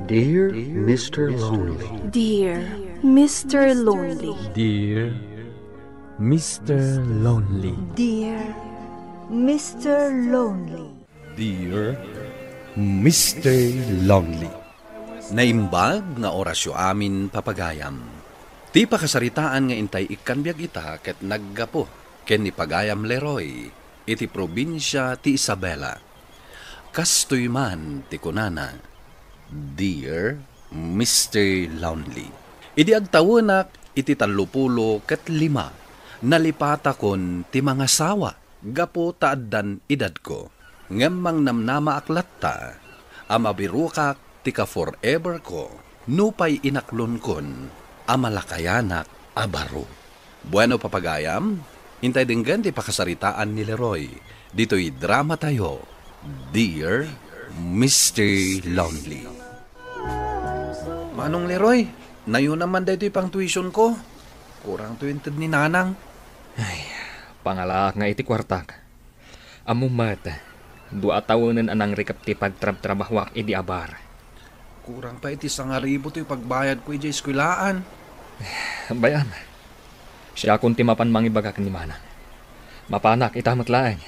Dear Mr. Lonely. Dear Mr. Lonely. Dear Mr. Lonely. Dear Mr. Lonely. Dear Mr. Lonely. Naimbag nga orasyo amin papagayam. Ti pakasaritaan nga intay ikanbiag ita ket naggapo ken ni Pagayam Leroy iti probinsya ti Isabela. Kastoy man ti kunana, Dear Mr. Lonely. Idi agtawunak iti 35 nalipata kon ti mga sawa gapo taaddan edad ko. Ngemang namnama aklatta amabirukak tika forever ko, nupay inaklon kon, amalakayanak abaro. Bueno papagayam, intay dinggan di pakasaritaan ni Leroy. Dito'y drama tayo, Dear Mr. Lonely. Manong Leroy, nayo naman dito'y pang tuition ko. Kurang tuwintid ni Nanang. Ay, pangalaak nga iti kwartak. Amumat, dua tawanan anang rikap ti pagtrabahwak idi abar. Kurang pa iti 1,000 to'y pagbayad ko iti eskwilaan. Bayan, siya akong timapan mangibagak ni Manang. Mapanak, itamat laeng.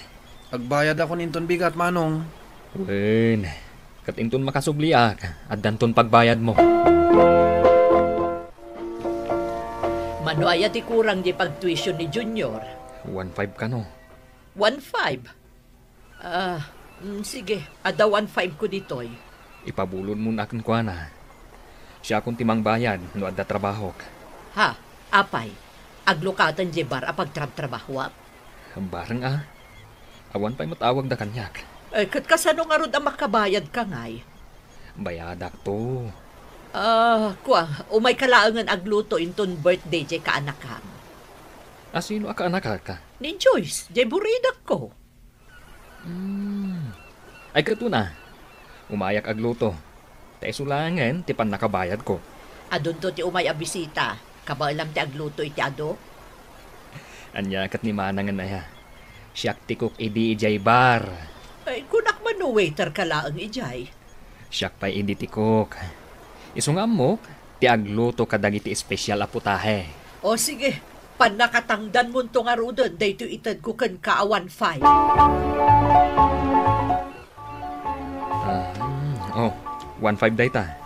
Agbayad ako ninton bigat, Manong. Wen, katinton makasubliak, at danton pagbayad mo. Mano ay ti kurang di pag-tuition ni Junior? 1.5 ka no. 1.5? Sige, ada 1.5 ko ditoy. Ipabulon mo na akin kwa na. Siya akong timang bayad no adda trabahok. Ha, apay, aglukatan di bar apag trabahwak. Barang awan pa'y matawag da kanyak. Kat kasano nga ron ang makabayad ka ngay? Bayadak to. Umay kalaangan agluto inton birthday di kaanakang. Sino ka anak ka? Ni Joyce, di buridak ko. Ay kato na. Umayak agluto. Tay sulangan, ti pan nakabayad ko. Adun to ti umay abisita. Kabaalam ti agluto iti ado? Anya kat ni Manang na ya. Siyak tikok idi ijay bar. Ay, kunak man no waiter ka laang ijay. Siyak pa'y idi tikok. Isungam mo, ti agluto kadagiti espesyal a putahe. O sige, pan nakatangdan mo to nga rudon, dahito itad ko kan kaawan 5. 1.5 day ta.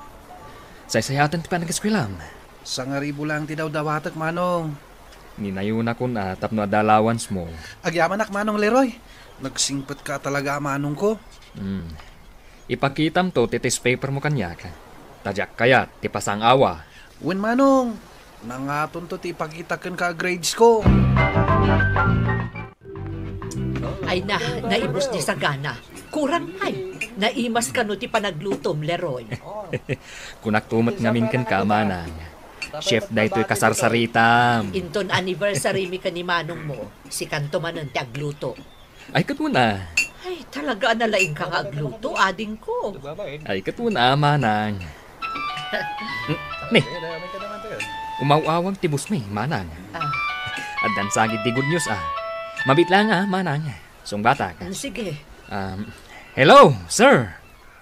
Saysayatan ti pa nag-eskwilam. 1,000 lang ti daw dawatak, Manong. Ninayuna ko na tapno adalawans mo. Agyamanak, Manong Leroy. Nagsingpet ka talaga, Manong ko. Ipakitam to titis paper mo kanyak. Tadyak kaya ti pasang awa. Wen, Manong. Nangaton to ti ipakitakan ka grades ko. Ay naibos di sa gana. Kurang ay, naimas ka no ti panaglutom, Leroy. Kunak tumat ngamin kan ka, Manang. Chef da ito'y kasarsaritam. Inton anniversary mi ka ni Manong mo, si kanto man ang ti agluto. Ay katuna. Ay, talaga nalaing kang agluto, ading ko. Ay katuna, Manang. Ni, umawawang tibus mi, Manang. At dansagid di good news Mabit lang Manang. Sung bata ka. Sige. Hello, sir.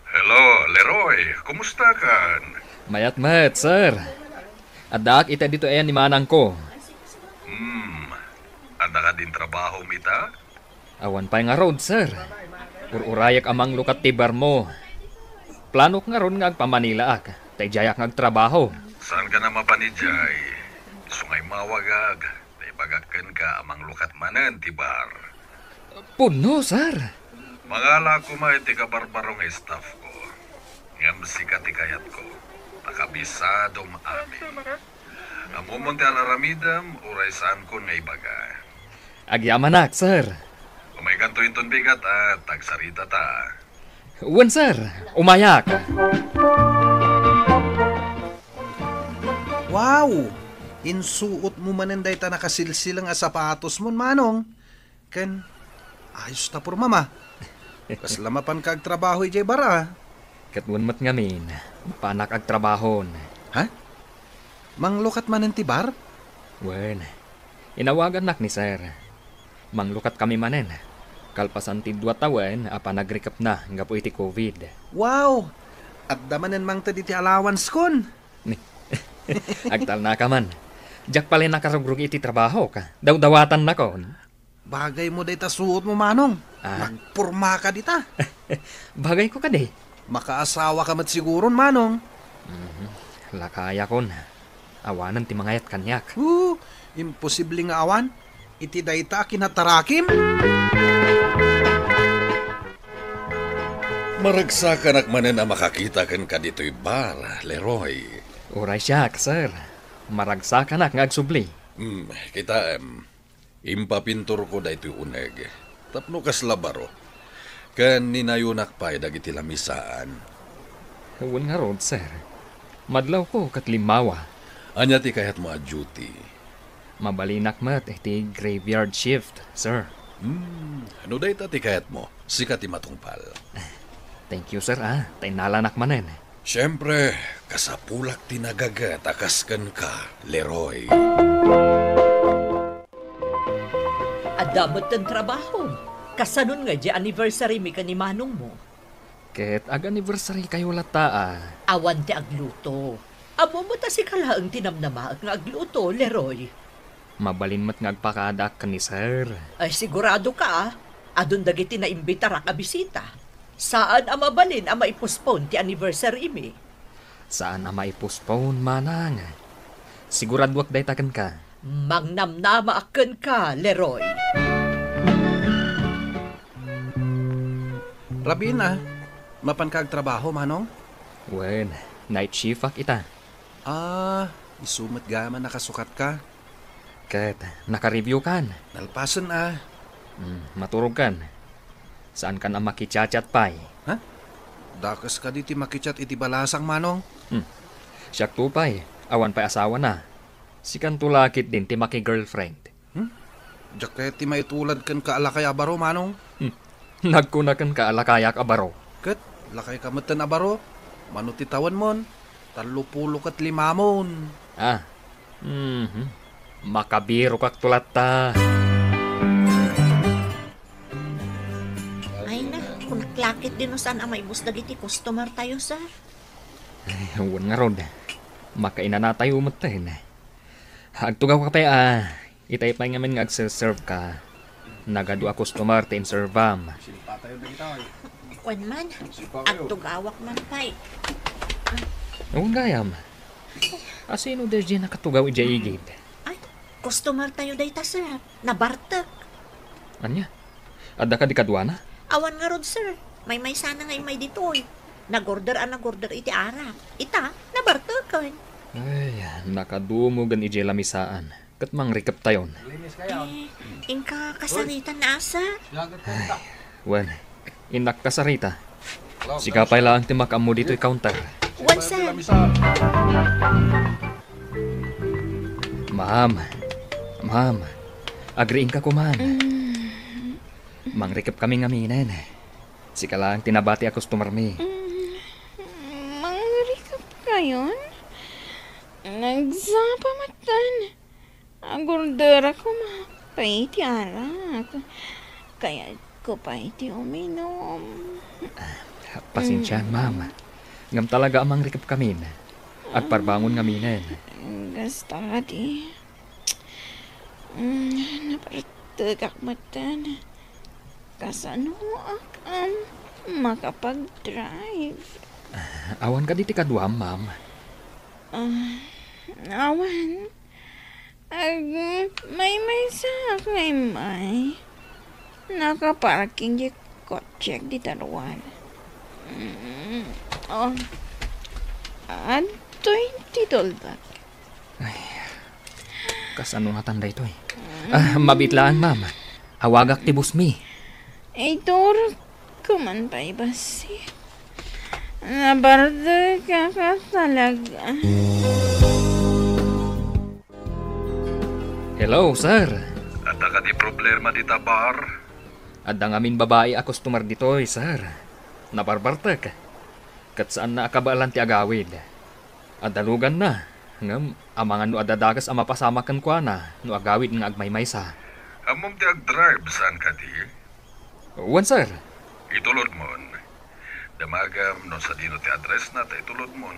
Hello, Leroy. Kumusta ka? Mayat-mat, sir. Adak ita dito ni Manang ko. Ada ka din trabaho, mita? Awan pa nga road, sir. Ururayak amang lukat tibar mo. Planok nga ron nga agpamanila Tay jayak nga agtrabaho. Saan ka na mapanijay? Sungay mawagag. Tay bagakan ka amang lukat manan, tibar. Puno, sir. Mangala ko iti kabarbarong staff ko. Ngam sikatikayat ko. Nakabisadong amin. Amumunti alaramidam, uray saan ko nga ibaga. Agyamanak, sir. Umay kanto inton bigat tagsarita ta. Uwan, sir. Umayak. Wow! Insuot mo manenday ta nakasilsilang sapatos mo, Manong. Ken, ayos ta por mama. Kaslamapan ka agtrabaho ijay bara. Katwan mat ngamin. Panak agtrabahon. Ha? Manglukat manen ti bar? Wen, inawagan nak ni sir. Manglukat kami manen. Kalpasan ti 2 tawen, apa nagrikap na nga po iti COVID. Wow! At damanan mang tadi ti allowance kon. Agtal na ka man. Jak pala nakarugrug iti trabaho ka. Daw-dawatan na ko. Bagay mo dayta suot mo manong. Ah. Nagpurma ka dita. Bagay ko ka di. Makaasawa ka mat siguron manong. Lakaya kon. Awanan ti mangayat kanyak. Imposible nga awan. Iti dayta kinatarakim. Maragsakan akmanen na makakita kan ka dito'y bar, Leroy. Uray siya, sir. Maragsakan ak ngagsubli. Kita, impapintur ko da ito'y uneg. Tapno kas labaro. Kan ninayunak pa'y dagiti lamisaan. Huwag nga rod, sir. Madlaw ko kat limawa. Anya ti kayat mo a duty. Mabalinak mat iti graveyard shift, sir. Ano da ita ti kayat mo? Sikat ti matungpal. Thank you, sir, Tay nalanak manen. Siyempre, kasapulak tinagagat akaskan ka, Leroy. Adamot ng trabaho. Kasanon nga di anniversary mi ka ni manong mo. Ket ag-anniversary kayo lata, Awan ti agluto. Amo mo ta si kalaang tinamnama nga agluto, Leroy. Mabalin mat nga agpakadak ka ni sir. Ay sigurado ka, adun dagiti na imbitara ka bisita. Saan ang mabalin ang maipospone ti anniversary mi? Saan na maipospone, manang? Siguradwak day takan ka. Mangnamnama aken ka, Leroy. Rabina, mapan kag trabaho manong? Wen, night shift ak ita. Isumat gaman nakasukat ka. Ket naka-review kan. Nalpasan Maturog kan. Saan ka na makichat-chat pay? Dakas ka diti makichat iti balasang manong. Siyak tupay, awan pa'y asawa na. Sikan tulakit din ti maki-girlfriend. Diyak ti maitulad kan ka alakay abaro manong. Nagkunakan ka alakayak abaro. Ket, lakay ka matan abaro. Manutitawan mon. 35 mon. Makabiro kak tulat ta. Ay na, kung naklakit din no saan ang maibus dagiti customer tayo, sir. Huwag nga rod. Makaina na tayo umatin. Agtugaw ka pa itay pa nga man nga agserve ka. Nagadu a customer te inservam. Kwan man, agtugawak man pay. Huwag gayam. Asino derje nakatugaw ijaigid? Ay, customer tayo dayta, sir. Nabartak. Anya? Adda ka di kadwana? Awan nga rod, sir. May sana nga may ditoy. Nagorder iti ara. Ita, nabartakan. Ay, nakadumugan ije lamisaan. Kat mang rikap tayon. Inka kasaritan na asa. Wan, inak kasarita. Sikapay lang timakam mo dito'y counter. Wan, sir. Ma'am, agriin ka kuman. Mangrikap kami ngaminan. Sika lang tinabati a customer mi. Mangrikap kayon? Nagsapamatan. Agorder ako mapaiti arak. Kaya ko pa iti uminom. Pasensyahan, ma'am. Ngam talaga amang rikap kami. At parbangon ngaminan. Gasta ka di. Napartagak matan. Kasano akam makapag-drive. Awan ka diti kadwam, ma'am. Awan. May sa may. Nakaparking di kotse di taruan. Ato'y titoldak. Kasano nga tanda ito mabitlaan, ma'am. Hawagak ti busmi. Ito, kuman pa ibasi. Nabarda ka talaga. Hello, sir. At ka di problema di bar? Adang amin babae a customer ditoy, sir. Nabarbartek. Kat saan na akabalan ti agawid. Adalugan na. Ngam, amangan no adadagas ang mapasamakan kwa na no agawid ng agmaymaysa. Amom ti ag-drive saan ka di? Wan, sir. Itulod mo. Damagam no sa dino ti address na tay tulod mo.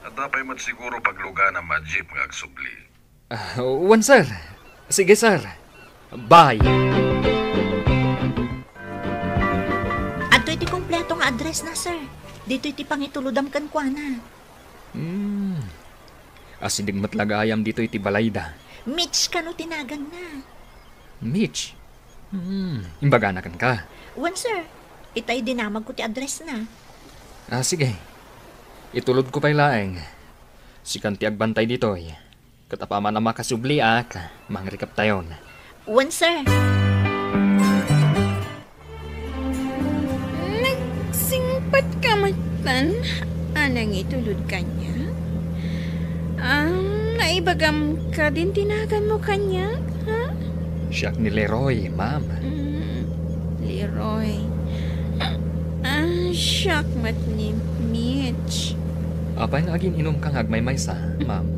At dapay mat siguro pagluga na ma-jeep nga agsubli. Wan, sir. Sige, sir. Bye. Ato iti kompleto nga address na, sir. Dito iti pangitulodam kan kwa na. Asidig matlagayam dito iti balayda. Mitch ka no tinagan na. Mitch? Imbaga na kan ka. Wan, sir. Itay dinamag ko ti address na. Sige. Itulod ko pa'y laeng. Si kanti agbantay ditoy. Katapama na makasubli mangrikap tayon. Wan, sir. Nagsingpat ka matan. Anang itulod kanya? Naibagam ka din tinagan mo kanya? Ha? Siyak ni Leroy, ma'am. Leroy. Siyak mat ni Mitch. Apay nga agin inom kang agmay-maysa, ma'am.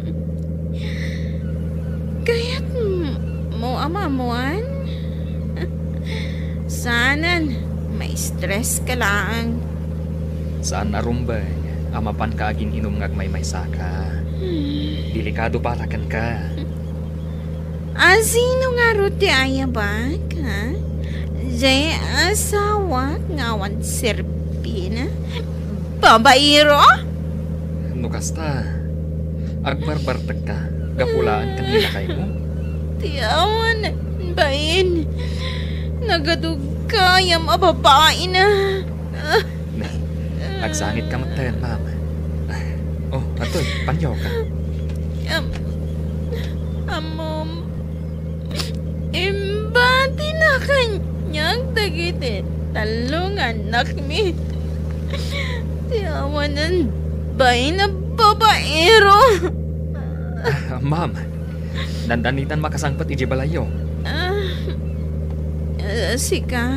Kaya't mo amamuan? Sanan, may stress ka lang. Saan narumbay? Amapan ka agin inom ng agmay-maysa ka. Delikado para kan ka. Sino nga ruti ayabak, ha? Jay asawa ngawan serpina? Babairo? Nukasta. Agbarbartag ka. Gapulaan kanila kayo mo. Tiyawan, bain. Nagadug kayam ababae na. Nagsangit ka magtayan, ma'am. Atoy, panyaw ka. Amom. Imbati na kanyang dagiti. Talungan nakmi. Tiyawanan bain na babaero. Ma'am, nandanitan makasangpat iji balayo. Sika,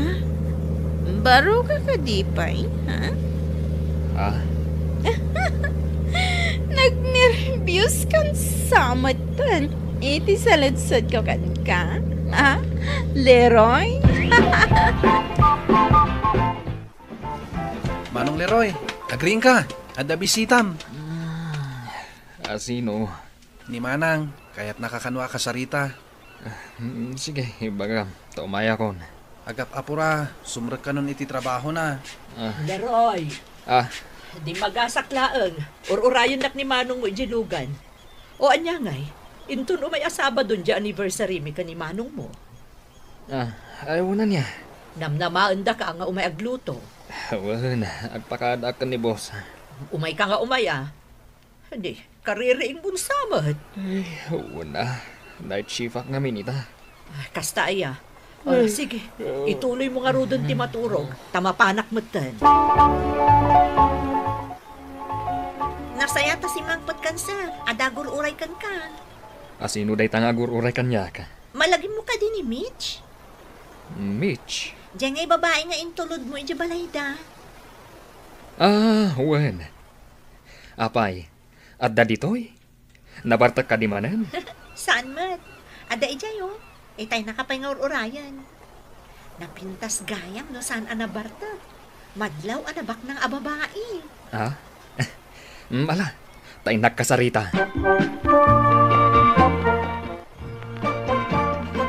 baro ka kadipay, ha? Nagnervyos kan samatan. Iti saladsad ka ka? Ha? Leroy? Manong Leroy, agring ka. Ada bisitam. Sino? Ni Manang, kaya't nakakanwa ka sa Rita. Sige, ibaga. Taumaya kon. Agap apura, sumrek ka nun iti trabaho na. Leroy, di magasaklaang. Urayon nak ni Manong mo ijilugan. O anya ngay, intun umay asaba dun di anniversary mi ka ni Manong mo. Ayaw na niya. Namnamaanda ka nga umay agluto. Wan, agpakada ka ni boss. Umay ka nga umay Hindi, kaririing bunsamat. Ay, wala. Night shift nga minita. Kasta sige, ituloy mo nga rodon ti maturog. Tamapanak matan. Nasaya ta si Mangpot kan, sir. Adagur uray kan ka. Sino day tangagur uray kanya ka? Malagim mo ka din ni Mitch. Mitch? Diyan ngay babae nga intulod mo iji balayda. Wan. Apay, adda ditoy? Nabartak ka di manan? Saan mat? Ada ijayo. Itay nakapay nga urayan. Napintas gayam no saan anabarta. Madlaw anabak ng ababae. Ala, tay nagkasarita.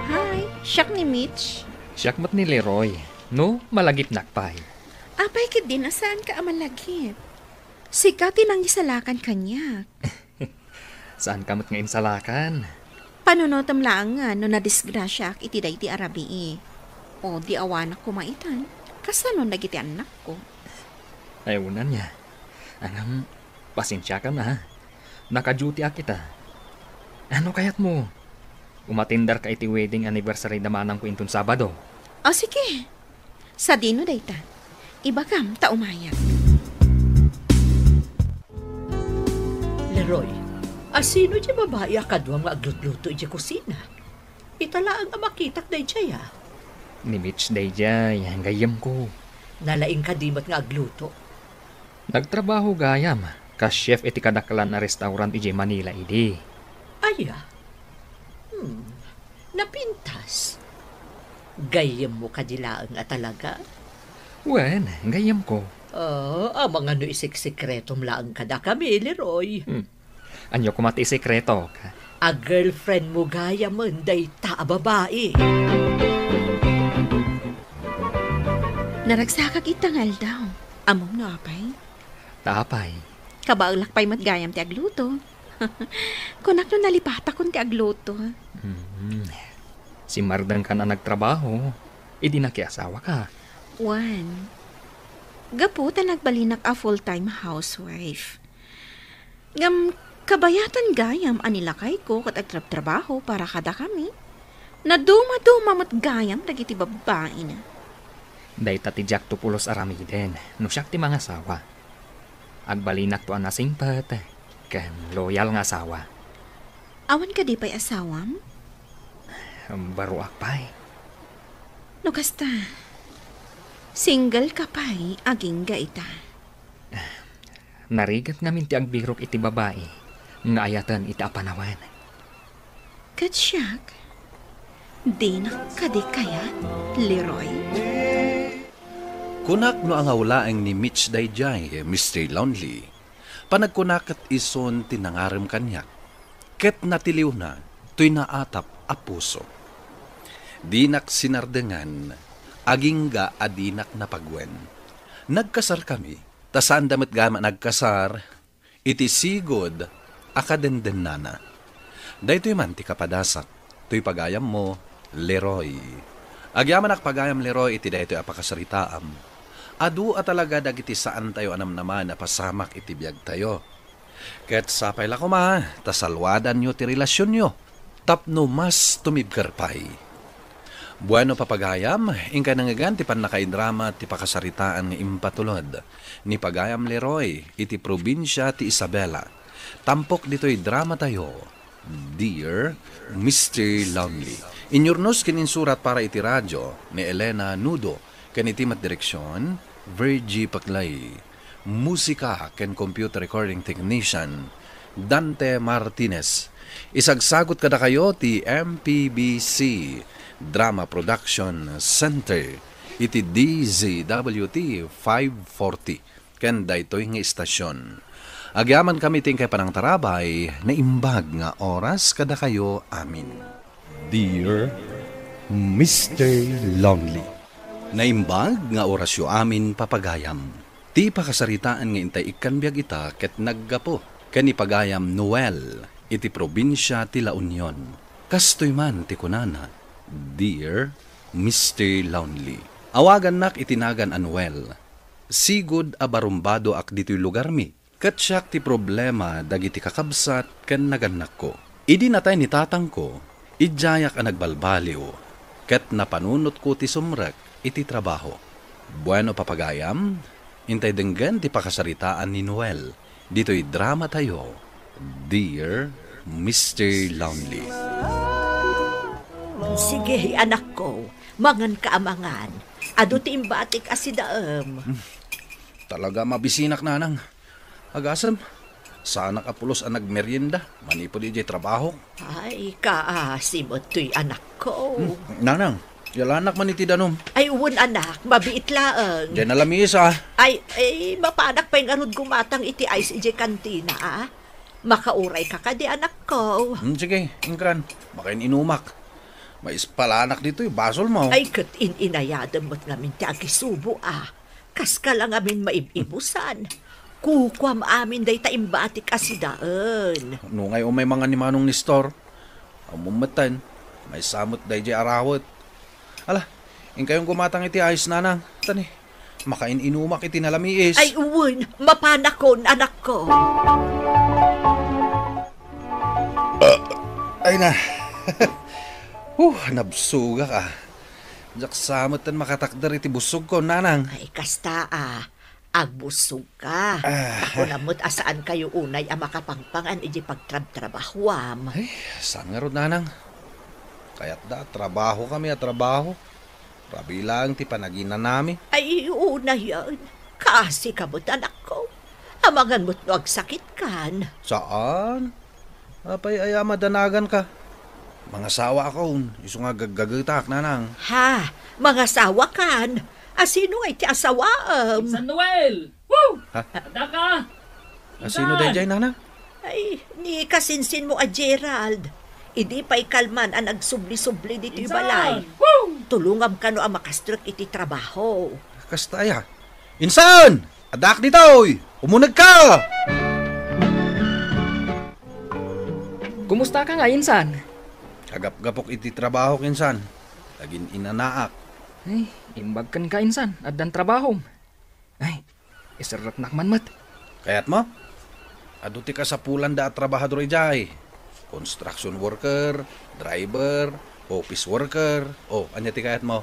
Hi, siyak ni Mitch. Siyak mat ni Leroy. No, malagip nakpay. Apay ka din, saan ka amalagip? Sikatin ang isalakan kanya. Saan ka mat nga insalakan? Panunotam lang nga no nadisgrasya iti day ti arabi. O di awanak ko maitan. Kasano nagiti anak ko? Ayunan niya. Anam, pasensya ka na. Naka-duty kita. Ano kayat mo? Umatindar ka iti wedding anniversary namanang ko intun Sabado. Sige. Sa dino dayta. Iba kam ta umayag. Leroy, sino di babae akadwa nga aglut-luto di kusina? Italaang nga makitak day jaya. Ni Mitch day jay, gayam ko. Nalaing kadimat nga agluto. Nagtrabaho gayam, ka-chef iti kadakalan na restaurant iti Manila idi. Napintas. Gayam mo kadilaan nga talaga? Wen, gayam ko. Mga no isik-sikretom lang kada kami, Leroy. Anyo kumati sekreto ka. A girlfriend mo gaya man, day ta babae. Naragsakag itangal daw. Among no apay. Tapay. Kabaulak pa'y matgayam ti agluto. Kunak no nalipata kun ti agluto. Si Mardan ka na nagtrabaho. Idi na kiasawa ka. Juan, gaputa nagbalinak a full-time housewife. Kabayatan gayam anilakay ko kat agtrabaho para kada kami. Naduma-duma mat gayam dagiti babae na. Day tati Jack to pulos aramiden. No siyak ti mga asawa. Agbalinak to ang nasingpat. Kan loyal nga asawa. Awan ka di pa'y asawam? Baro akpay. No kasta, single ka pa'y aging gaita. Narigat ngamin ti agbirok iti babae. Nga ayatan iti apanawan. Katsyak, di na kadikayat, Leroy. Kunak no ang awlaeng ni Mitch Dayjay, Mr. Lonely. Panagkunak at ison tinangarem kanyak. Ket natiliw na, to'y naatap a puso. Dinak sinardengan, aging ga adinak na pagwen. Nagkasar kami, tasaan damit gama nagkasar, iti sigod, akadenden nana. Dahito'y man ti kapadasak, to'y pagayam mo, Leroy. Agyaman ak pagayam Leroy, iti dahito'y apakasaritaam. Adu at talaga dagiti saan tayo anam naman na pasamak iti biyag tayo. Ket sapay la ko ma, tasalwadan nyo ti relasyon nyo. Tapno mas tumibgarpay. Bueno papagayam, ingka nangagan ti panakaindrama ti pakasaritaan nga impatulod. Ni pagayam Leroy, iti probinsya ti Isabela. Tampok dito'y drama tayo. Dear Mr. Lonely. Inyurnos kininsurat para iti radyo ni Elena Nudo. Kanitimat direksyon, Virgie Paclay. Musika ken computer recording technician, Dante Martinez. Isagsagot kada kayo ti MPBC Drama Production Center iti DZWT 540 ken daytoy nga istasyon. Agyaman kami ting kay panang tarabay na imbag nga oras kada kayo amin. Dear Mr. Lonely. Naimbag nga orasyo amin papagayam. Ti pakasaritaan nga intay ikan biyag ita ket naggapo. Ken ipagayam Noel iti probinsya ti La Union. Kastoy man ti kunana, Dear Mr. Lonely. Awagan nak itinagan a Noel. Sigud a barumbado ak dito'y lugar mi. Ket siyak ti problema dagiti kakabsat ken naganak ko. Idi natay ni tatang ko, idjayak a nagbalbaliw. Ket napanunot ko ti sumrek iti trabaho. Bueno papagayam, intay denggan ti pakasaritaan ni Noel. Dito'y drama tayo, Dear Mr. Lonely. Sige, anak ko. Mangan kaamangan. Ado ti imbatik asidaem. Talaga mabisinak nanang. Agasam, sana kapulos ang nagmerienda. Manipo di jay trabaho. Ay, kaasimot to'y anak ko. Nanang, yalanak man iti danom. Ay, uwan anak, mabiit laeng. Diyan na lamis ah. Ay, mapanak pa yung arod gumatang iti ice ije kantina ah. Makauray ka di anak ko. Sige, ingkran. Bakain inumak. May ispalanak dito yung basol mo. Ay, kat inayadam mo't ngamin ti agisubo ah. Kas ka lang amin maibibusan. Kukwam amin day taimbatik asidaan. No ngayon may mga nimanong ni store. Amumatan, may samot day jay arawat. Ala, ingkayong gumatang iti ayos nanang. Tani, makain inumak iti nalamiis. Ay, uwan, mapanakon anak ko. Ay na. Nabsuga ka. Jak samot tan makatakdar iti busog ko, nanang. Ay, kasta agbusog ka. Ako namot asaan kayo unay ang makapangpangan iji pagtrabahuam. Ay, saan nga ron, nanang? Kaya't trabaho kami at trabaho. Rabi lang ti panaginan namin. Ay, una yan. Kasi kamot anak ko. Amangan mo't no agsakit kan. Saan? Apay ay madanagan ka. Mga sawa ako, iso nga gagagitak, nanang. Ha, mga sawa kan. Asino ay ti asawaam? San Noel! Ha? Daka! Sino dayjay, nana? Ay, ni kasinsin mo a Gerald. Idi pa'y kalman ang nagsubli-subli dito yung balay. Tulungam ka no ang makastrak iti trabaho. Kastaya. Insan! Adak ditoy! Umunag ka! Kumusta ka nga, insan? Kagap-gapok iti trabaho, kinsan. Lagin inanaak. Ay, imbagkan ka, insan. At dan trabaho. Ay, isarak nakman mat. Kayat mo? Aduti ka sa pulan da at trabahador ijay. Construction worker, driver, office worker. Oh, anya ti kayat mo?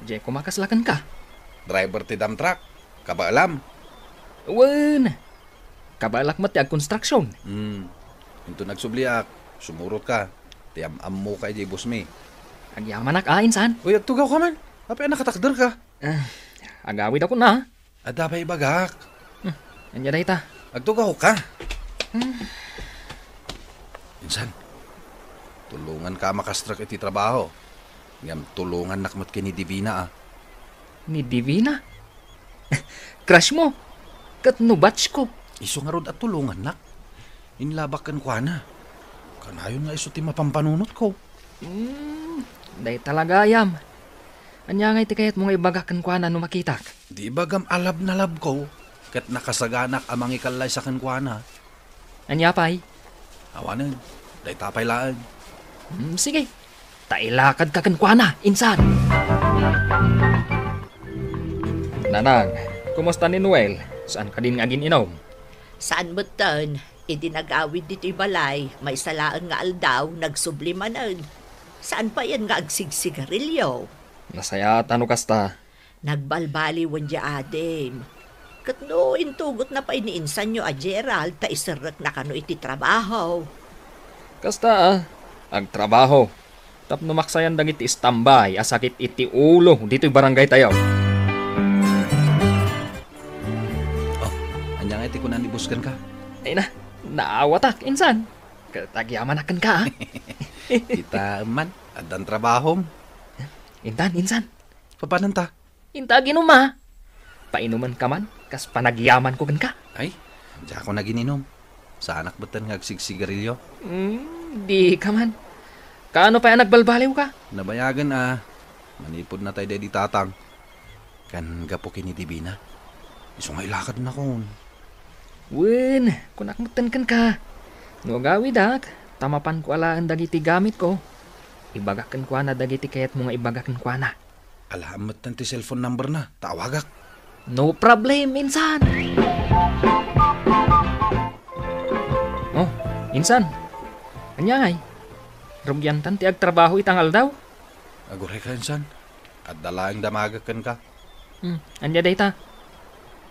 Jay, kumakaslakan ka. Driver ti dump truck. Kabaalam. Wen! Kabalak mat ag construction. Ito nagsubliak. Sumurot ka. Tiam-am mo kay jay boss mi. Agyaman ak, insan. Uy, agtugaw ka man. Apay nakatakder ka. Agawid ako na. Adabay bagak. Anya day ta. Agtugaw ka. Insan, tulungan ka makastrak iti trabaho. Ngam tulungan nakmat kini Divina Ni Divina? Crush mo? Kat no batch ko. Iso nga rod at tulungan nak. Inlabak kan kwa na. Kanayon nga iso ti mapampanunot ko. Day talaga ayam. Anya nga iti kayat mo nga ibagakan kwa na no makitak. Di bagam alab na lab ko. Kat nakasaganak amang ikalay sa kan kwa na. Anya pay? Awanan, day tapay laan. Sige. Tailakad ka kan kwa na, insan. Nanang, kumusta ni Noel? Saan ka din agin inom? Saan mo tan? Idi nag-awid dito yung balay. May salaan nga aldaw, nagsublimanan. Saan pa yan nga agsigsigarilyo? Nasaya tano kasta. Nagbalbali wanja adem. Katno intugot na pa iniinsan nyo a Gerald ta isarak na kano iti trabaho. Kasta ag trabaho. Tapno maksayan dagiti istambay asakit iti ulo dito'y barangay tayo. Anya nga iti kunan ibuskan ka. Ay na, naawatak, insan. Katagyaman ka. Kita man, adan trabaho. Insan. Papananta? Intagin ma. Painuman ka man, kas panagyaman ko ka. Ay, di ako nagininom. Sa anak batan nga agsigsigarilyo. Di ka man. Kaano pa yan nagbalbaliw ka? Nabayagan manipod na tayo di tatang. Kan gapo kini Divina. Iso nga ilakad na kon. Wen, kunakmutan kan ka. No gawid tamapan ko alaan dagiti gamit ko. Ibagakan ko na dagiti kayat mo nga ibagakan ko na. Alamat ti cellphone number na, tawagak. No problem, insan. Oh, insan. Anya ngay? Rugyan tan ti agtrabaho itangal daw. Agure ka, insan. At dalaang damagakan ka. Anya day ta?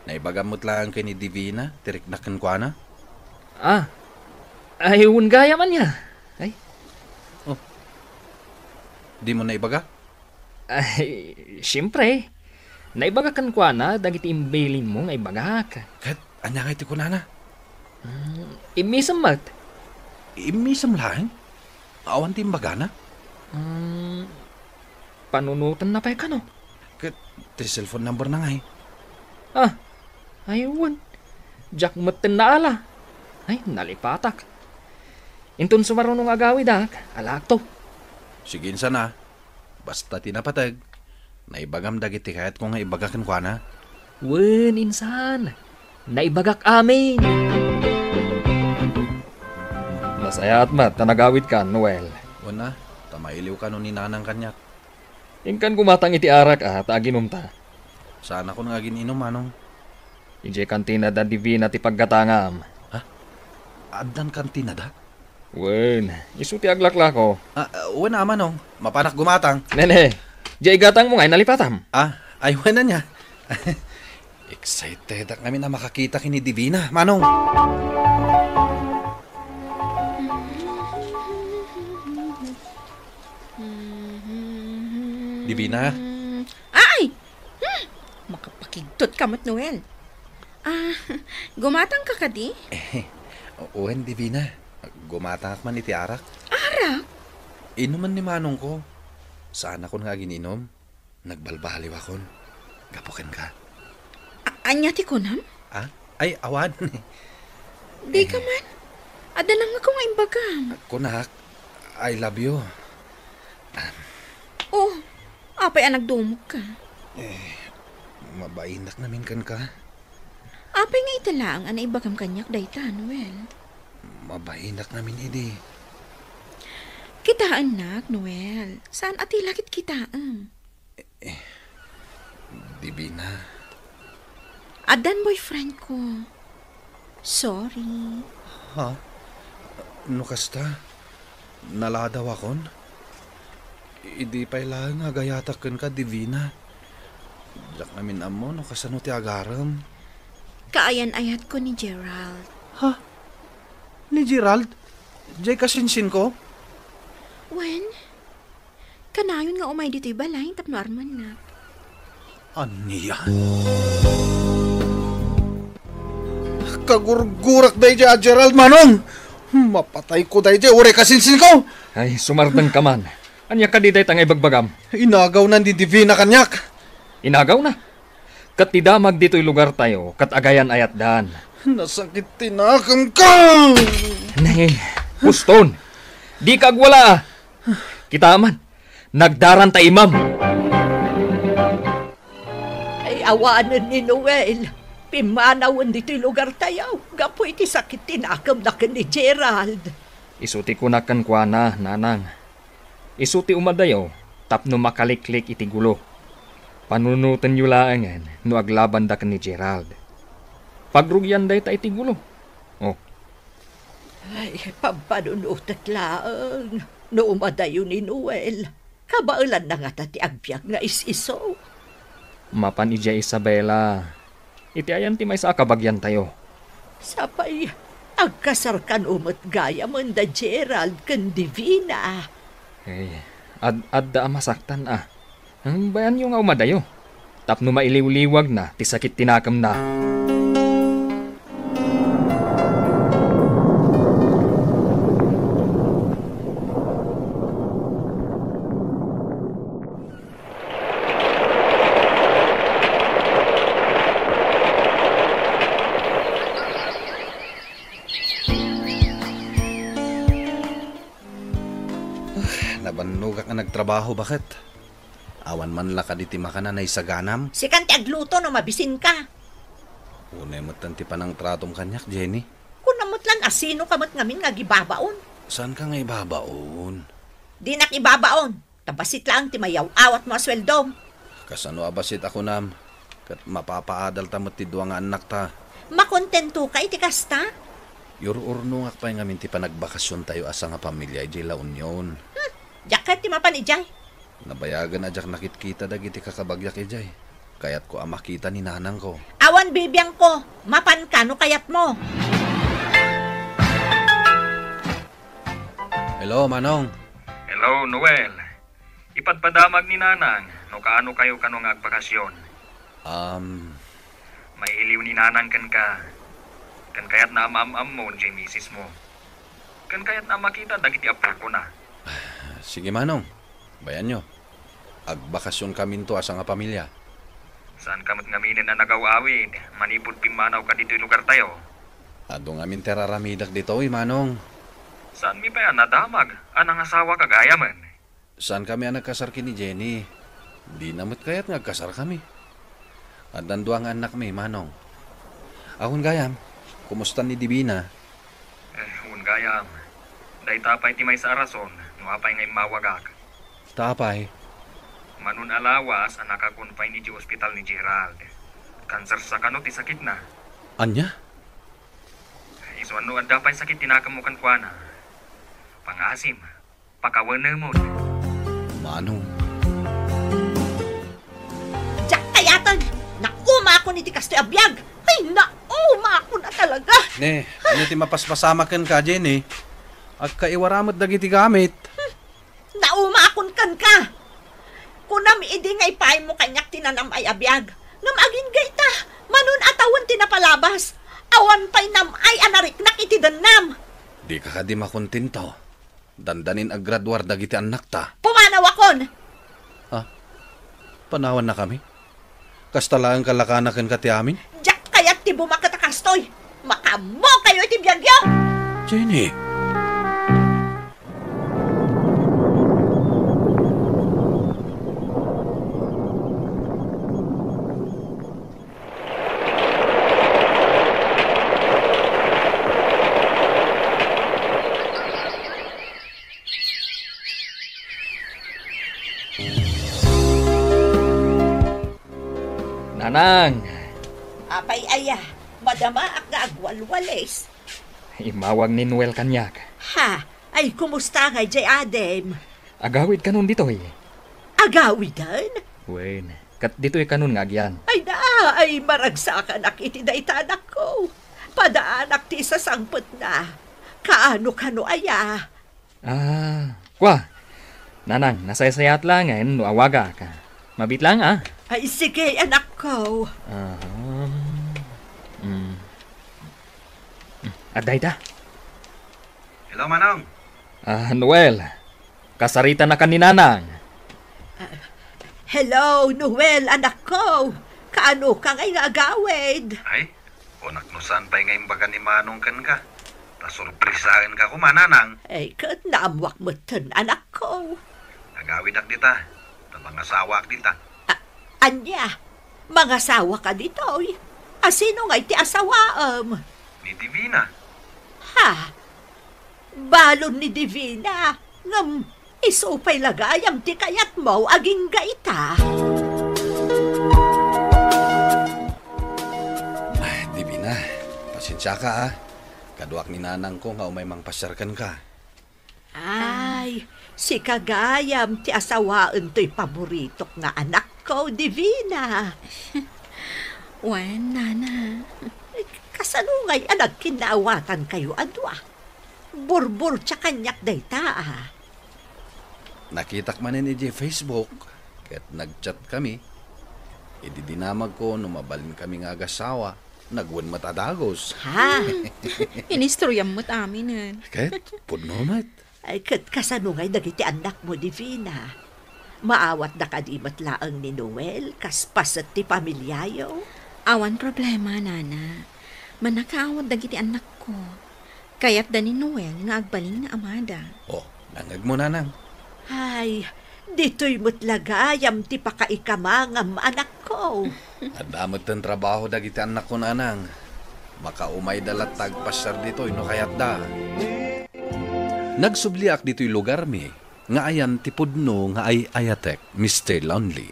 Naibagamot lang kay ni Divina, tirik na kan kwa na. Ayun gaya man niya. Ay. Oh. Di mo naibaga? Ay, siyempre. Naibagakan kwa na, dagiti imbailin mo nga ibagak. Kat, anya nga iti kunana? Imisam mat. Imisam lang? Awan ti imbaga na? Panunutan na pa ka no? Kat, ti cellphone number na nga ayun. Jack maten na ala. Ay, nalipatak. Intun sumarunong agawid alakto. Sige sana. Basta tinapatag. Naibagam dagiti kahit kung nga ibagakan kwa na. Wen, insan. Naibagak amin. Masaya at mat, tanagawid ka, Noel. Wana, tamailiw ka no ni nanang kanyak. Ingkan gumatang iti arak taginom ta. Saan ako nga gininom, manong? Ije kantina da Divina ti paggatangam. Adan kantina da? Wen, isu ti aglakla ko. Wana, manong. Mapanak gumatang. Nene, jay gatang mo ngay nalipatam. Ay, wana niya. Excited kami na makakita kini Divina, manong. Divina? Ay! Makapakigtot ka mat, Noel. Gumatang ka ka di? Owen, Divina. Gumatang man iti arak. Arak? Inuman ni manong ko. Saan ako nga gininom? Nagbalbaliw akon. Gapukin ka. Anya ti ko nam? Ah? Ay, awan. Di ka man. Ada nang ako nga imbagam. Kunak, I love you. Oh, apay anak dumog ka. Mabainak namin kan ka. Apay nga itala ang ibagam kanyak dayta, Noel. Mabainak namin idi. Kita anak, Noel. Saan ati lakit kitaan? Divina. Adan boyfriend ko. Sorry. Ha? No kasta? Naladaw akon? Idi pa ilang agayatakan ka, Divina. Jak namin amo, no kasano ti agaram. Kaayan-ayat ko ni Gerald. Ha? Ni Gerald? Jay kasinsin ko? When? Kanayon nga umay dito'y balay, tapno arman na. Aniya? Kagurgurak day dya, Gerald Manong! Mapatay ko day dya, ure kasinsin ko! Ay, sumardang ka man. Anya ka di day tangay bagbagam. Inagaw na di Divina kanyak. Inagaw na. Kat tidamag dito'y lugar tayo, kat agayan ayat daan. Nasakit tinakam ka! Nay, Puston, di kagwala. Kita man, nagdaran ta imam. Ay, awanan ni Noel. Pimanawan dito'y lugar tayo. Gapo iti sakit tinakam na ka ni Gerald. Isuti ko na kan kwa na, nanang. Isuti umadayo, tapno makaliklik iti gulo. Panunutan yu laangan, no aglaban da kan ni Gerald. Pagrugyan day ta iti gulo. Oh. Ay, pampanunutat laang. No umadayo ni Noel. Kabailan na nga tati agbyag nga isiso. Mapan ija Isabela. Iti ayan ti may sa kabagyan tayo. Sapay, agkasar kan umot gaya man da Gerald kan Divina. Hey, ad masaktan ah. Ang bayan yung nga umadayo. Tapno mailiw-liwag na, ti sakit tinakam na. Nabannog ka nagtrabaho, bakit? Awan man la ka diti makanan ay saganam. Si kanti agluto no mabisin ka. Unay mo tanti pa ng tratom kanyak, Jenny. Kung namutlan asino kamot ngamin nga gibabaon. Saan ka nga ibabaon? Di nak ibabaon. Tabasit lang ti mayaw awat mo asweldom. Kasano abasit ako nam? Kat mapapaadal tamot ti duwa nga anak ta. Makontento ka iti kasta? Yururno nga pa ngamin ti panagbakasyon tayo asa nga pamilya ay La Union. Jakat ti mapanijay. Nabayagan na jak nakitkita dagiti kakabagyak ijay. Kayat ko makita ni nanang ko. Awan bibiyang ko. Mapan ka no kayat mo. Hello, Manong. Hello, Noel. Ipadpadamag ni nanang no kaano kayo kanong agbakasyon. May iliw ni nanang kan ka. Kan kayat na amam mo jay misis mo. Kan kayat na makita dagiti apo ko na. Sige, Manong. Bayan nyo. Agbakasyon kami to asa nga pamilya. Saan kamot ngaminin na nagawawid? Manipod pimanaw ka dito lugar tayo. Ado ngamin teraramidak dito, Manong. Saan mi pa yan nadamag? Anang asawa kagaya man? Saan kami ang nagkasar kini Jenny? Di namot kaya't nagkasar kami. At nandua nga anak mi, Manong. Ahon gayam, kumusta ni Divina? Hun gayam. Day tapay ti may sa arason, nuapay ngay mawagak. Tapay. Manun alawas ang nakakonfine ni hospital ni Gerald. Cancer sa kano ti sakit na. Anya? Iso ano ang dapay sakit tinakamukan kwa na. Pangasim, pakawana mo. Manong. Jack kayatan. Nauma ako ni ti kastoy abiyag. Ay, nauma ako na talaga. Ne, ano ti mapaspasamakan ka, Jenny? Agkaiwaramot dagiti gamit. Nauma akon kan ka. Kunam idi nga ipay mo kanyak tinanam ay abiyag. Ngam agin gayta. Manun atawan tinapalabas. Awan pay nam ay anarik nak iti danam. Di ka di makontento. Dandanin aggraduar dagiti anak ta. Pumanaw akon. Panawan na kami. Kastalaan kalakanakan ka ti amin? Diyak kaya't ti bumakatakastoy. Makamo kayo iti biyagyo. Jenny. Nanang, Apay aya, madama ak nga agwalwales. imawag ni Noel kanyak. Ha, ay kumusta nga jay Adem? Agawid kanon dito eh. Agawidan? Wen, kat dito kanon nga agyan. Ay na, ay maragsakan ak iti daitanak ko. Padaanak ti sa sangpot na. Kaano-kano aya? Kwa. Nanang, nasayasayat lang no awaga ka. Mabit lang Ay sige, anak ko. Aday ta. Hello, Manong. Noel. Kasarita na ka ni Nanang. Hello, Noel, anak ko. Kaano ka ngay nga agawid? Ay, kunaknusan pa'y ngayong baga ni Manong kan ka. Tasurprisahin ka kumananang. Ay, kat naamwak mo tan, anak ko. Nagawid ak dita. Tabangasawa ak dita. Anya, mga asawa ka dito. Asino nga iti asawaam? Ni Divina. Ha? Balon ni Divina. Ngam, isupay lagayam ti kayat mo aging gaita. Divina, pasensya ka Kaduak ni Nanang ko nga umay mangpasyarkan ka. Ay, si Kagayam ti asawaan to'y paboritok nga anak ko, Divina. Wen, Nana. Kasanungay anak kinawatan kayo adwa. Burbur tsa kanyak dayta Nakitak manin iti Facebook, ket nagchat kami. Ididinamag ko numabalin kami nga agasawa, nagwan matadagos. Ha? Inistoryan mo't amin. Ket, pudno mat. Ay, kat kasanungay dagiti anak mo, Divina. Maawat na kadimat laang ni Noel, kaspas at ti pamilyayo. Awan problema, Nana. Manakaawad dagiti anak ko. Kaya't da ni Noel nga agbaling na amada. Oh, langag mo Nanang. Ay, dito'y mutlagayam ti pakaikamangam anak ko. Adamot ng trabaho dagiti anak ko Nanang. Baka umay dalat tagpasyar dito'y no kayat da. Nagsubliak dito'y lugar mi. Nga ayan ti pudno nga ay ayatek, Mr. Lonely.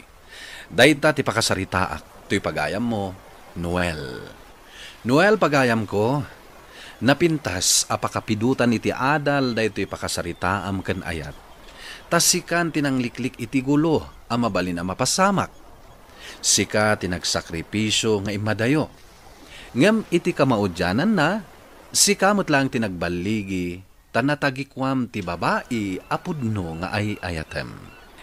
Dayta ti pakasaritaak, to'y pagayam mo, Noel. Noel pagayam ko, napintas apakapidutan iti adal daytoy pakasaritaam ken ayat. Tasikan tinangliklik iti gulo, amabalin a mapasamak. Sika tinagsakripisyo nga imadayo. Ngem iti kamaudyanan na, sikamot lang tinagbaligi, tanatagikwam ti babae apudno nga ay ayatem.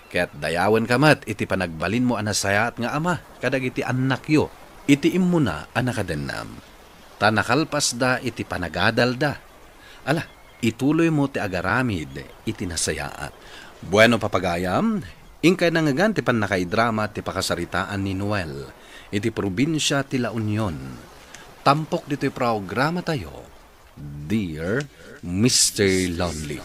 Kaya't dayawan kamat iti panagbalin mo anasayat nga ama, kadag iti anak yo, iti imuna anakadennam. Tanakalpas da iti panagadal da. Ala, ituloy mo ti agaramid iti nasayaat. Bueno papagayam, ingkay nangagan ti panakaidrama ti pakasaritaan ni Noel, iti probinsya ti La Union. Tampok dito'y programa tayo, Dear Mr. Lonely.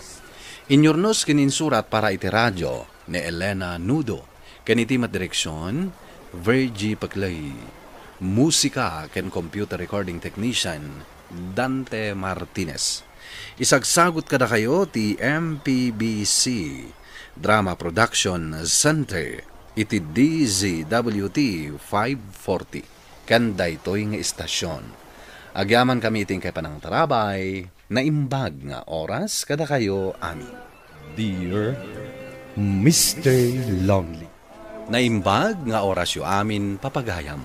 Inyornos kininsurat para iti radyo ni Elena Nudo, kaniti madireksyon, Virgie Paclay. Musika ken computer recording technician, Dante Martinez. Isagsagot kada kayo ti MPBC Drama Production Center iti DZWT 540 kanday toy nga istasyon. Agyaman kami iting kay panang tarabay na imbag nga oras kada kayo amin. Dear Mr. Lonely. Naimbag nga oras yo amin papagayam.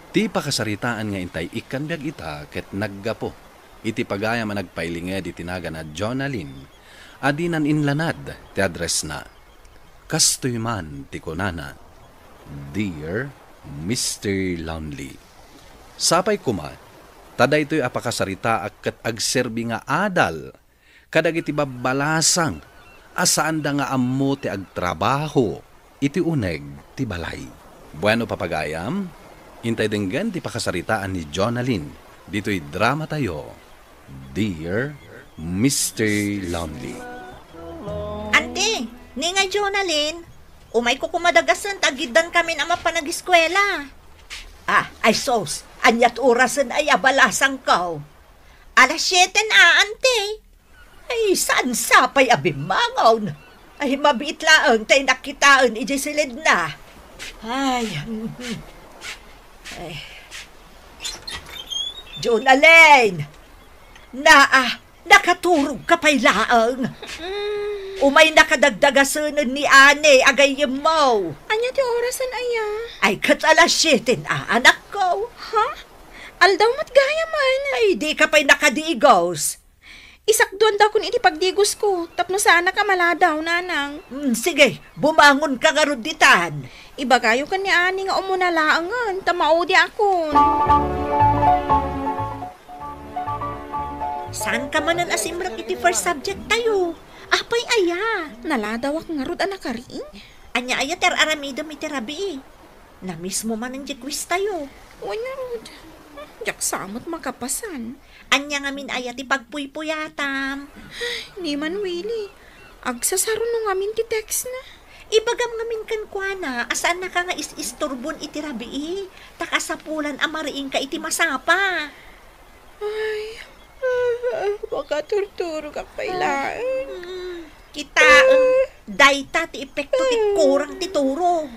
Ti pakasaritaan nga intay ikan biag ita ket naggapo. Iti pagayam ang nagpailinged iti naga na Jonalyn. Adinan inlanad ti address na. Kastoy man ti konana. Dear Mr. Lonely. Sapay kuma, taday to'y apakasarita ket agserbi nga adal. Kadag iti babalasang. Asaan da nga ammo ti agtrabaho. Iti uneg ti balay. Bueno papagayam, Intay denggan ti pakasaritaan ni Jonalyn. Dito'y drama tayo. Dear Mr. Lonely. Ante, ni nga Jonalyn, umay ko kumadagasan tagidan kami na mapanag-eskwela. Ay sos, anyat orasan ay abalasang ko. Alas 7 na, ante. Ay, saan sapay abimangaw na? Ay, mabit laang tayo nakitaan, ijisilid na. Ay, Jonalyn! Nakaturog ka pa'y laang. Umay nakadagdagasan ni Ane, agayim mo. Anya ti orasan aya? Ay, kat alas 7 na, anak ko. Ha? Aldaw mat gaya man. Ay, di ka pa'y nakadiigos. Isak doon daw kung iti pagdigos ko, tapno sana ka maladaw, nanang. Sige, bumangon ka nga ruditan. Ibagayo ka ni Ani nga umunalaangan, tamao di akon. Saan ka manan asimrak iti first subject tayo? Apay aya. Naladaw ak nga rod anak ka rin. Anya aya ter aramidam iti rabi. Na mismo man ang quiz tayo. Wala rod. Jak samot makapasan. Anya nga min aya ti pagpuypuyatam. Ni man Willie. Agsasaro no ngamin ti text na. Ibagam ngamin kan kuana, asaan na ka nga isturbon iti rabi. Takasapulan amariin ka iti masapa. Ay, baka turturo ka pailaan. Kita, dayta ti epekto ti kurang ti turog.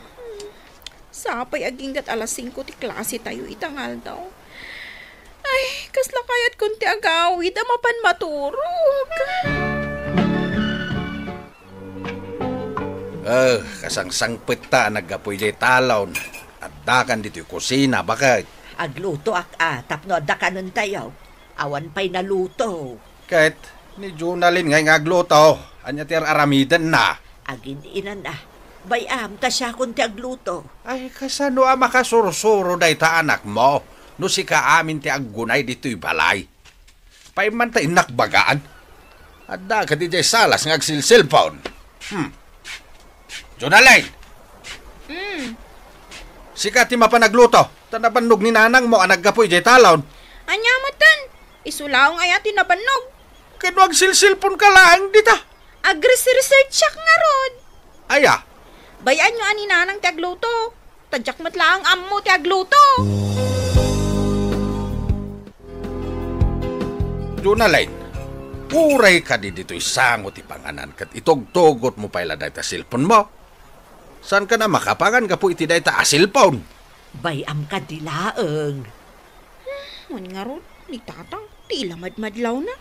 Sapay aginggat alas 5 ti klase tayo itangal daw. Ay, kasla kayat kunti agawid, amapan maturog. Kasangsangpit ta, naggapoy di talon. At dakan dito yung kusina, bakit? Agluto tapno dakanon tayo. Awan pa'y naluto. Kahit ni Jonalyn ngay ngagluto, anya ti aramidan na. Agin inan na. Bayam, ta siya kunti agluto. Ay, kasano makasursuro day ta anak mo? No si ka amin ti aggunay dito'y balay. Paiman ta inakbagaan. At dakat di jay salas ngagsilsilpon. Jonalyn! Sika ti mapanagluto. Tanabanog ni nanang mo ang naggapoy jay talon. Anya matan, isulaong ay atin nabanog. Kano agsilsilpon ka lang dita? Agres-research siyak nga rod. Aya? Bayan nyo ani nanang ti agluto. Tadyak matlaang ammo ti agluto. Jonalyn, uray ka di dito'y sangot ipanganan kat itog-togot mo paila dahi ta silpon mo. Saan ka na makapangan ka po iti dahi ta asilpon? Bayam ka dilaeng. Mani nga rod, ni tatang, tila madmadlaw na.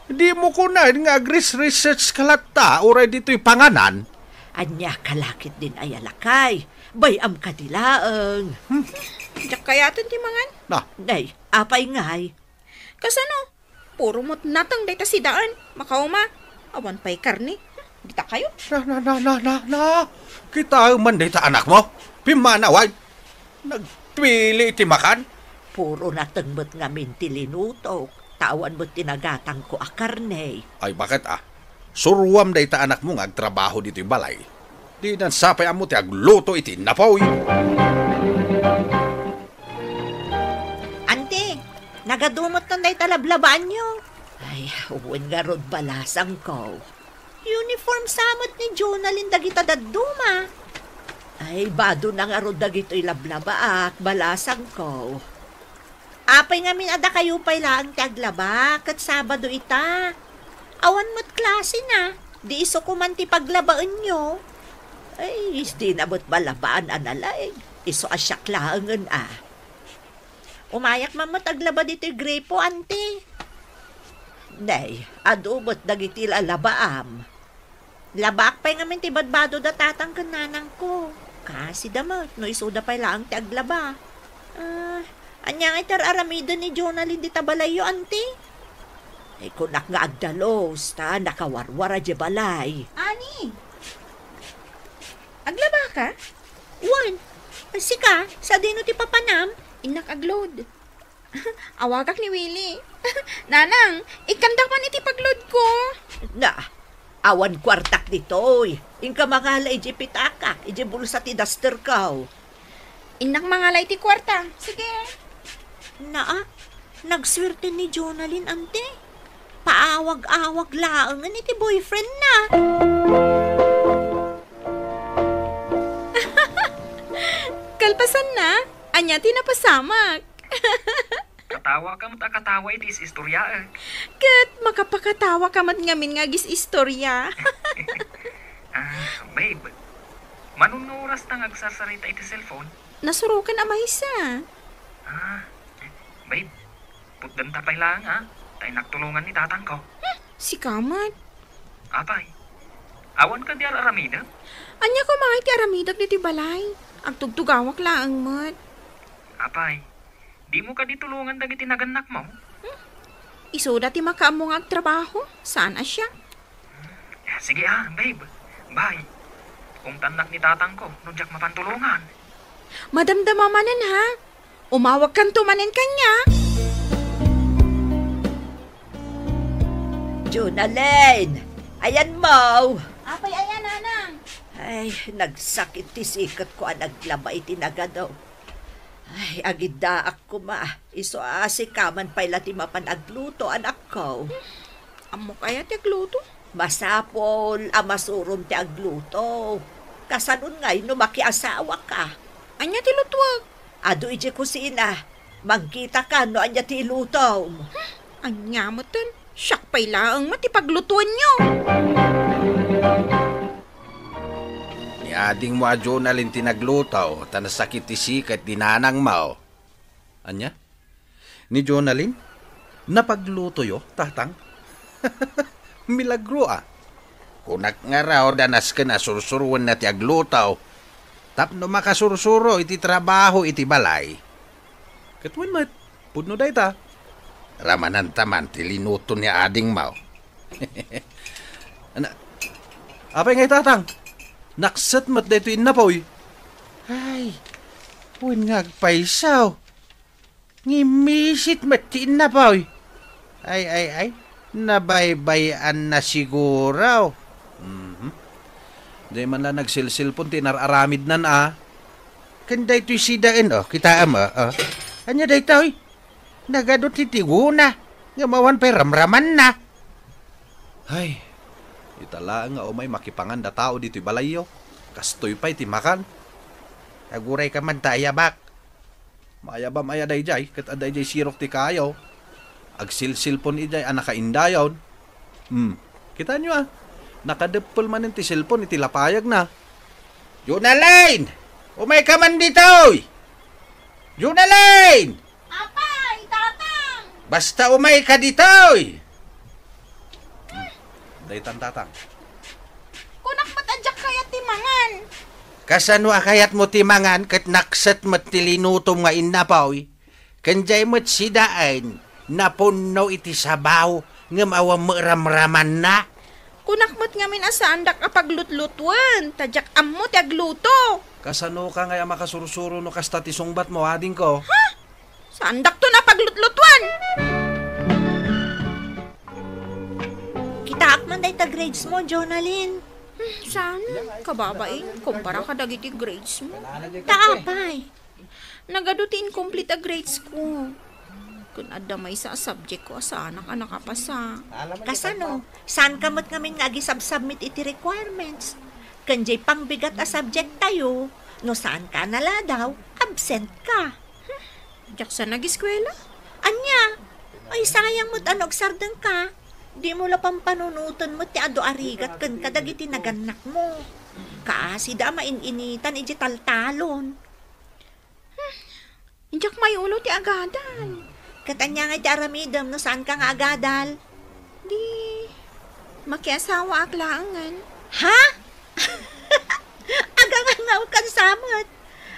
Di mo ko na nga research kalat ta, uray dito'y panganan. Anya kalakit din ay alakay. Bayam ka dilaeng. Diyak kayatan ti mangan? Nay, apay ngay. Kasano? Puro mo't natang dayta si daan. Makauma, awan pa'y karni. Dita kayo? Na. Kita man dayta anak mo. Pimanaway. Nagpili iti makan. Puro natengmet ngamin ti linutok. Tawan mo tinagatang ko a karne. Ay bakit Surwam dayta anak mo ngagtrabaho dito'y balay. Di nan sapay amo ti agluto iti napaw. Nagadumot ng day talablabaan nyo. Ay, uwin nga rod balasang ko. Uniform samot ni Jonalyn dagita daduma. Ay, bado na nga rod dagito'y lablaba at balasang ko. Apay nga minada kayo pa'y lang taglaba kat Sabado ita. Awan mo't klase na. Di iso kumanti paglabaan nyo. Ay, di nabot balabaan analay. Iso asyak laangan Umayak mamot aglaba dito'y grepo, ante. Nay, adubot dagiti labaam. Labak pa'y ngamin ti badbado da tatang kananang ko. Kasi damot, no isuda pa'y laang ti aglaba. Anyang itar aramido ni Jonalyn di tabalayo, ante. Ay kunak nga agdalos, nakawarwara di balay. Ani! Aglaba ka? Wan, sika, sa dino ti papanam? Inak aglod. Awagak ni Willie. Nanang, ikandak man iti paglod ko. Awan kwartak ditoy. Inka mga iji pitakak, iji bulsa ti duster kaw. Inang mga lay ti kwarta. Sige. Naa, nagswerte ni Jonalyn, ante. Paawag-awag laang iti boyfriend na. Kalpasan na. Anya tinapasamak. Katawa ka mo't akatawa itis istorya Kat makapakatawa ka mat ngamin nga gis istorya. Babe, manong oras na agsasarita iti cellphone? Nasurukan amaysa. Babe, putdan tapay lang tayo nagtulungan ni tatang ko. Si Kamat. Apay, awan ka di aramida? Anya ko mga iti aramidag ni ti balay. Agtugtugawak laang mat. Apay, di mo ka ditulungan dagiti naganak mo? Isuda ti makaamo nga agtrabaho. Saan asya? Sige babe. Bye. Kung tanak ni tatang ko, nunjak mapantulungan. Madamdamamanan ha. Umawag kan tumanin kanya. Jonalyn, ayan mo. Apay ayan, nanang. Ay, nagsakit ti sikat ko ang naglabay tinagadaw. Ay, agidaak ko ma. Iso asikaman pala ti mapanagluto anak ko. Amo kaya ti agluto? Masapol, amasurom ti agluto. Kasanun ngay no makiasawa ka. Anya ti lutwag? Ado iti kusina. Magkita ka no anya ti luto. Anya mo tan. Siyak pa'y laang matipaglutuan nyo. Ni ading mo a Jonalyn tinaglutaw, tanasakit ti sikat dinanang mao. Anya? Ni Jonalyn? Napagluto yo, tatang? Milagro Kunak nga raw danas ka na sursuruan na ti aglutaw. Tapno makasursuro iti trabaho iti balay. Katwan mat, pudno day ta. Ramanan taman ti linuto niya ading mao. Apay ngay tatang? Naksat mat dito inapoy. Ay, huwag nga agpaisaw. Ngimisit mat ti inapoy. Ay. Nabaybayan na siguraw. Di man lang nagsilsilpon, tinararamid nan Kanday to'y sidain, kita ama, Anya day to'y, nagadot titiguna, nga mawan pa'y ramraman na. Ay, itala nga may makipangan da tao dito'y balayo, kastoy pa'y timakan. Aguray ka man taayabak. Maayabam ayaday jay, kat aday jay sirok ti kayo. Agsilsilpon ijay anakaindayon. Kita nyo nakadepol man ti cellphone iti lapayag na. Jonalyn! Umay ka man ditoy! Jonalyn! Apay, tatang! Basta umay ka ditoy! Daytan tatang. Kunak matadyak kayat timangan. Kasano akayat mo timangan kat naksat mat tilinutom nga inapaw. Kanjay mo't sidaan na puno iti sabaw nga mawam ramraman na. Kunakmat ngamin asandak apaglutlutuan. Tadyak ammo ti agluto. Kasano ka nga makasursuro no kasta ti sungbat mo ading ko? Ha? Sandak to na paglutlutuan. Kitaak man day ta grades mo, Jonalyn. Sana, kababain, kumpara ka dagiti grades mo. Taapay. Nagadutin complete a grades ko. Kung adamay sa subject ko, sana ka nakapasa. Kasano, saan kamot ngamin nga gisubmit iti requirements? Kanjay pangbigat a subject tayo, no saan ka nala daw, absent ka. Diyak sa nag-eskwela? Anya, ay sayang mo't anog sardang ka. Di mo la pampanunutan mo ti ado arigat kan kadagiti naganak mo. Kaasi da maininitan iti taltalon. Diyak may ulo ti agadan. Katanya nga ti aramidam no saan ka nga agadal? Di, makiasawa aklangan. Ha? Agangangaw kan samat.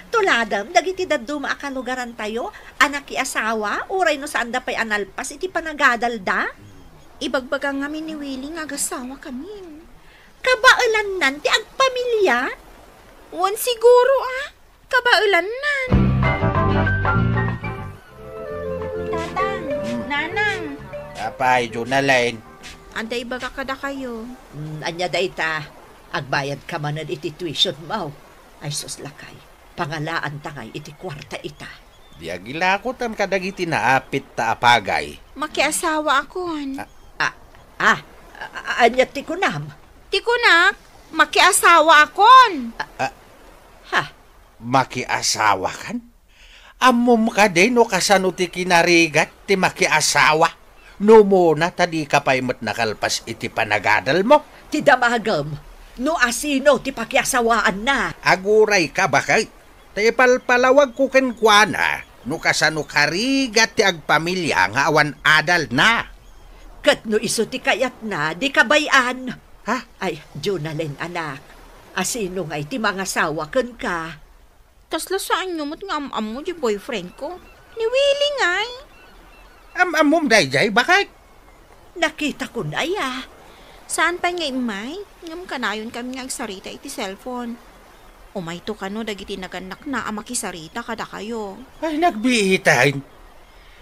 Tuladam, dagiti daduma akalugaran tayo, anak ki asawa, uray no saan da pa'y analpas, iti panagadal da? Ibagbagang ngamin ni Willie nga agasawa kami. Kabailan nan, ti agpamilya? Wan siguro kabailan nan. Tatang, nanang. Apay, Jonalyn. Anday baga kada kayo. Anya da ita, agbayad ka man iti tuition mo. Ay sus lakay. Pangalaan tangay iti kwarta ita. Di agilakotan kadagiti naapit ta apagay. Makiasawa akon. Anyat ti kunam. Ti kunak, makiasawa akon. Makiasawa kan? Amom ka din no kasano ti kinarigat ti makiasawa. No muna tadi ka pa'y mat nakalpas iti panagadal mo. Ti damagam, no asino ti pakiasawaan na. Aguray ka bakay? Ti palpalawag ko kenkwana. No kasano karigat ti agpamilya nga awan adal na. Kat no iso ti kayat na, di kabayan. Ha? Ay, Jonalyn anak, asino nga iti mga sawa ken ka? Tasla saan nyo mo't nga mo di boyfriend ko? Ni Willie ngay. Amom dayjay bakay? Nakita ko na ya. Saan pa nga imay? Ngam kanayon kami nga agsarita iti cellphone. Umay to kano dagiti naganak na amakisarita kada kayo. Ay, nagbihitain.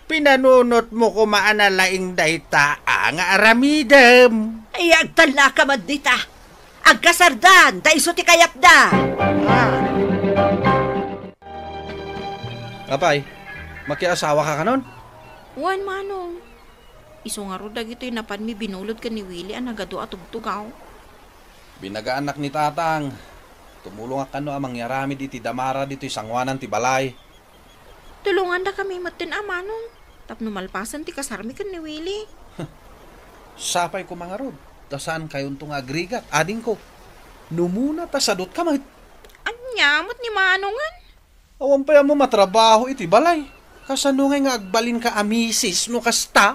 Pinanunot mo ko maanalaing dayta nga aramidem. Ay, agtala ka man dita. Agkasardan, ta iso ti kayat da. Apay, makiasawa ka kanon? Wan manong. Iso nga ro dagito'y napan mi binulod ka ni Willie ang nagado at tugtugaw. Binagaanak ni tatang. Tumulong ka no amang yarami diti damara dito'y sangwanan ti balay. Tulungan da kami matin manong. Tapno malpasan ti kasarmi kan ni Willie. Sapay ko mga rod. Tasaan kayon tong agrigat, ading ko. Numuna tasadot ka mahit. Anyamot ni manongan. Awan pa mo matrabaho iti balay. Kasano nga agbalin ka amisis no kasta?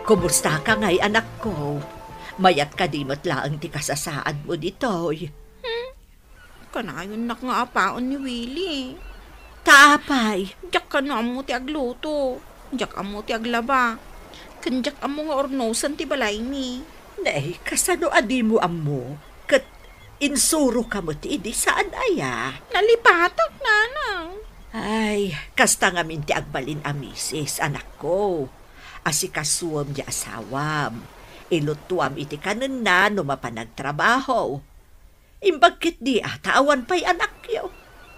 Kumusta ka ngay, anak ko? Mayat ka dimot laang ti kasasaad mo ditoy. Kanayon nak nga apaon ni Willie. Taapay. Diyak ka na mo ti agluto. Diyak amo ti aglaba. Kandiyak amo nga ornosan ti balay ni. Nay, kasano adi mo amo? Kat insuro ka mo ti idi saan aya? Nalipatak, nanang. Ay, kasta nga minti agbalin amisis, anak ko. Asikasuam di asawam. Ilutuam iti kanan na no mapanagtrabaho. Imbagkit di atawan pa'y anak yo.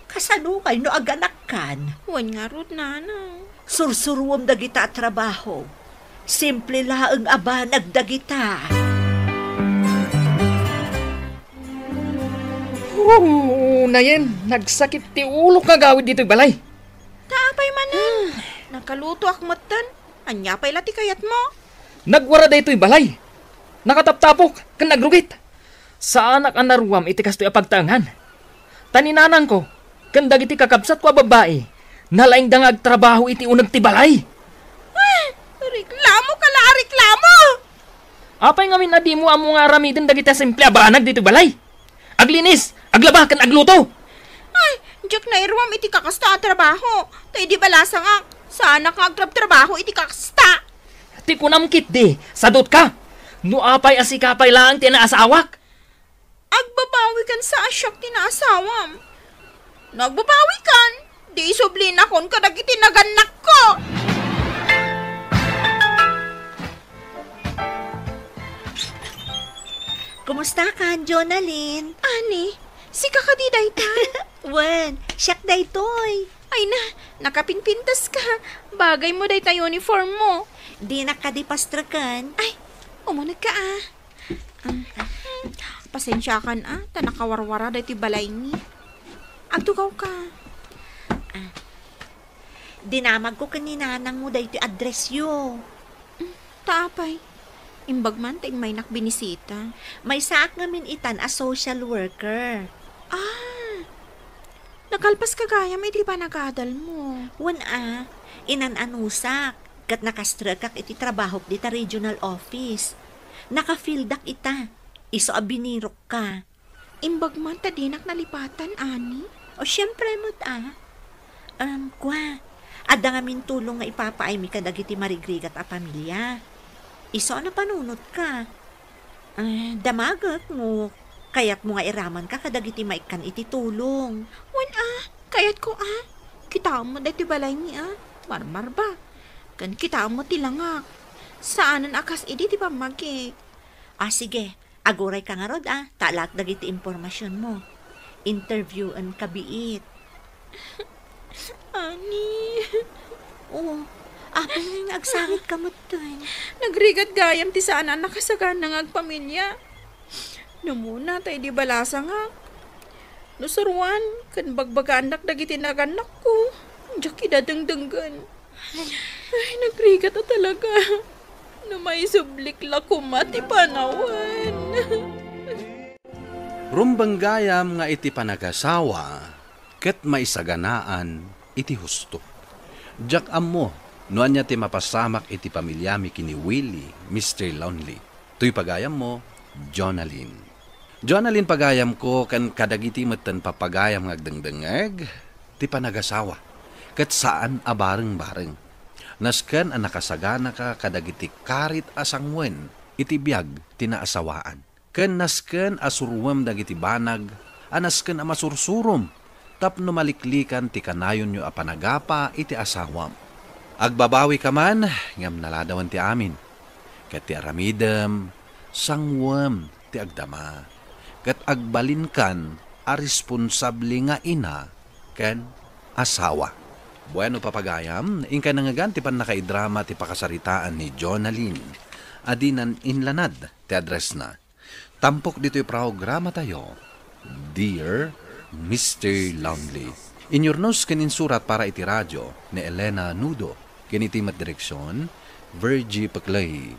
Kasano kay no aganak kan? Wan nga rod, nanang. Sursuruam dagita at trabaho. Simple laang aba nagdagita. Nayen, nagsakit ti ulo ka gawid dito'y balay. Taapay manang. Nakaluto akmatan. Anya pa'y lati kayat mo. Nagwara dito'y balay. Nakataptapok, kan nagrugit. Sa anak ang naruwam iti kasto'y apagtangan. Taninanang ko, kan dagiti kakabsat ko babae, nalaing dangag trabaho iti unag ti balay. Reklamo ka la, reklamo! Apay ngamin adi mo amo nga ramitin dagiti simple abanag dito'y balay. Aglinis, aglaba, kan agluto. Ay, diyak na irwam iti kakasta at trabaho. Tay di balasa nga, sa anak nga agtrab-trabaho iti kakasta. Ti kunamkit di, sadot ka. No apay asikapay lang ti naasawak. Agbabawi kan sa asyak ti naasawam. Nagbabawi kan, di isublin akon kadagiti naganak ko. Kumusta ka, Jonalyn? Ani, si kakadi daytan. Wen, siyak daytoy. Ay na, nakapinpintas ka. Bagay mo dayta uniform mo. Di nakadipastrakan. Ay, umunag ka pasensya kan tanakawarwara dayti balay ni. Agtugaw ka. Dinamag ko kaninanang mo dayti address yo. Taapay. Imbag man ting may nakbinisita. May saak ngamin itan a social worker. Nakalpas ka gaya, may di pa nagadal mo. Wan inananusak. Kat nakastragak iti trabaho dita regional office. Naka-fieldak ita. Iso abinirok ka. Imbag man tadinak nalipatan, ani? O syempre mo't ada nga min tulong nga ipapaay mi ka dagiti marigrigat a pamilya. Iso na panunot ka. Damagat mo. Kaya't mo nga iraman ka kadagiti maikan iti tulong. Wan kayat ko kita mo dati balay niya. Marmar ba? Kan kita mo tilangak. Saanan akas idi ti pamagi. Sige, aguray ka nga rod talak dagiti impormasyon mo. Interviewan ka biit. Ani. Apay nga agsangit ka mo doon. Nagrigat gayam ti saan nakasagan ng agpamilya. Namuna tayo di balasa nga. Nusurwan, kan bagbaga anak dagiti naganak ko. Diyak idadangdanggan. Ay, nagrigat talaga. Na may sublik lakumat ipanawan. Rumbanggayam nga iti panagasawa, ket maisaganaan iti husto. Diyak ammo, noan niya ti mapasamak iti pamilyami kini Willie, Mr. Lonely. Tuy pagayam mo, Jonalyn. Jonalyn pagayam ko kan kadagiti metten papagayam ngagdengdengeg ti panagasawa. Ket saan bareng-bareng. Nasken ang nakasagana ka kadagiti karit asangwen iti biag tinaasawaan. Ken nasken asurwem dagiti banag, anasken amasursurom tapno maliklikan ti kanayon nyo apanagapa iti asawam. Agbabawi ka man, ngam naladawan ti amin. Ket ti aramidem, sangwem ti agdama. Ket agbalin kan a responsable nga ina ken asawa. Bueno papagayam, ingka nangagan ti pan nakaidrama ti pakasaritaan ni Jonalyn. Adinan inlanad ti address na. Tampok dito'y programa tayo, Dear Mr. Lonely. Inyornos kaninsurat para iti radyo ni Elena Nudo. Kinitimat direksyon, Virgie Paclay.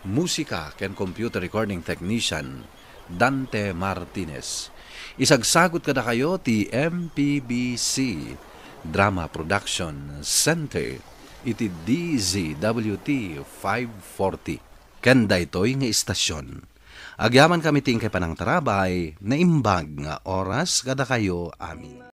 Musika ken computer recording technician, Dante Martinez. Isagsagot kada kayo ti MPBC Drama Production Center iti DZWT 540. Kanda ito'y nga istasyon. Agyaman kami tingkay panang tarabay na imbag nga oras kada kayo amin.